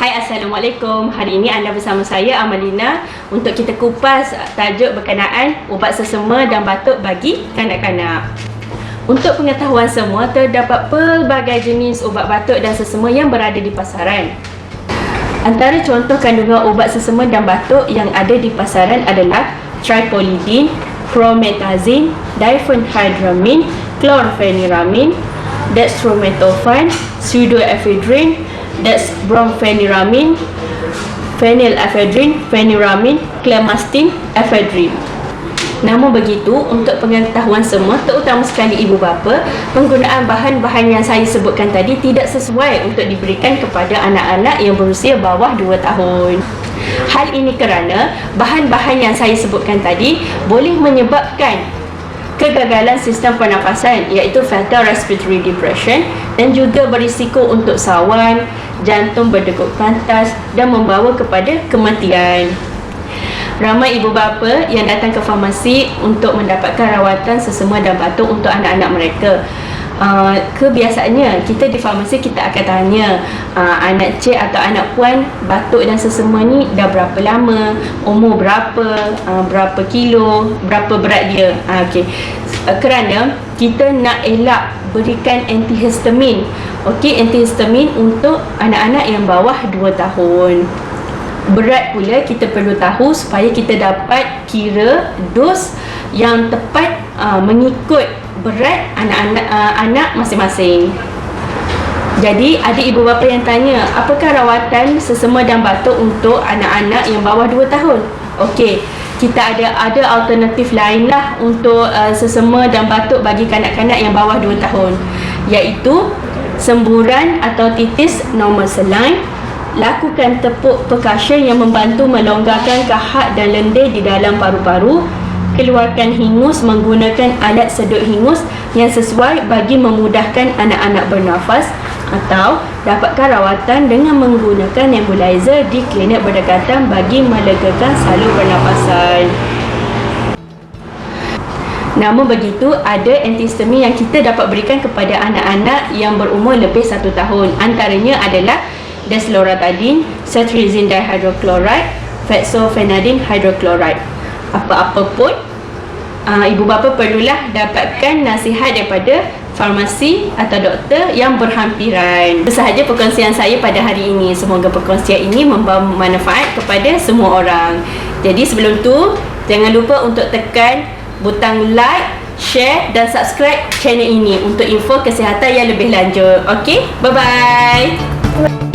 Hai, Assalamualaikum. Hari ini anda bersama saya, Amalina, untuk kita kupas tajuk berkenaan ubat sesama dan batuk bagi kanak-kanak. Untuk pengetahuan semua, terdapat pelbagai jenis ubat batuk dan sesama yang berada di pasaran. Antara contoh kandungan ubat sesama dan batuk yang ada di pasaran adalah tripolidin, promethazine, diphenhydramine, chlorpheniramine, dextromethorphan, pseudoephedrine, dexbrompheniramine, phenylephrine, pheniramine, clemastine, ephedrine. Namun begitu, untuk pengetahuan semua, terutama sekali ibu bapa, penggunaan bahan-bahan yang saya sebutkan tadi tidak sesuai untuk diberikan kepada anak-anak yang berusia bawah 2 tahun. Hal ini kerana bahan-bahan yang saya sebutkan tadi boleh menyebabkan kegagalan sistem pernafasan, iaitu fatal respiratory depression, dan juga berisiko untuk sawan, jantung berdegup pantas dan membawa kepada kematian. Ramai ibu bapa yang datang ke farmasi untuk mendapatkan rawatan sesama dan batuk untuk anak-anak mereka. Kebiasaannya kita di farmasi kita akan tanya anak cik atau anak puan batuk dan sesama ni dah berapa lama, umur berapa, berapa kilo, berapa berat dia. Kerana kita nak elak berikan antihistamin. Antihistamin untuk anak-anak yang bawah 2 tahun. Berat pula kita perlu tahu supaya kita dapat kira dos yang tepat mengikut berat anak masing-masing. Jadi ada ibu bapa yang tanya, apakah rawatan sesama dan batuk untuk anak-anak yang bawah 2 tahun? Kita ada alternatif lain lah untuk sesama dan batuk bagi kanak-kanak yang bawah 2 tahun, iaitu semburan atau titis normal saline. Lakukan tepuk percussion yang membantu melonggarkan kahak dan lendir di dalam paru-paru. Keluarkan hingus menggunakan alat sedut hingus yang sesuai bagi memudahkan anak-anak bernafas, atau dapatkan rawatan dengan menggunakan nebulizer di klinik berdekatan bagi melegakan salur pernafasan. Namun begitu, ada antihistamin yang kita dapat berikan kepada anak-anak yang berumur lebih 1 tahun. Antaranya adalah desloratadine, cetirizine dihydrochloride, fexofenadine hydrochloride. Apa-apa pun, ibu bapa perlulah dapatkan nasihat daripada farmasi atau doktor yang berhampiran. Itu sahaja perkongsian saya pada hari ini. Semoga perkongsian ini membawa manfaat kepada semua orang. Jadi sebelum tu, jangan lupa untuk tekan butang like, share dan subscribe channel ini untuk info kesihatan yang lebih lanjut. Bye-bye.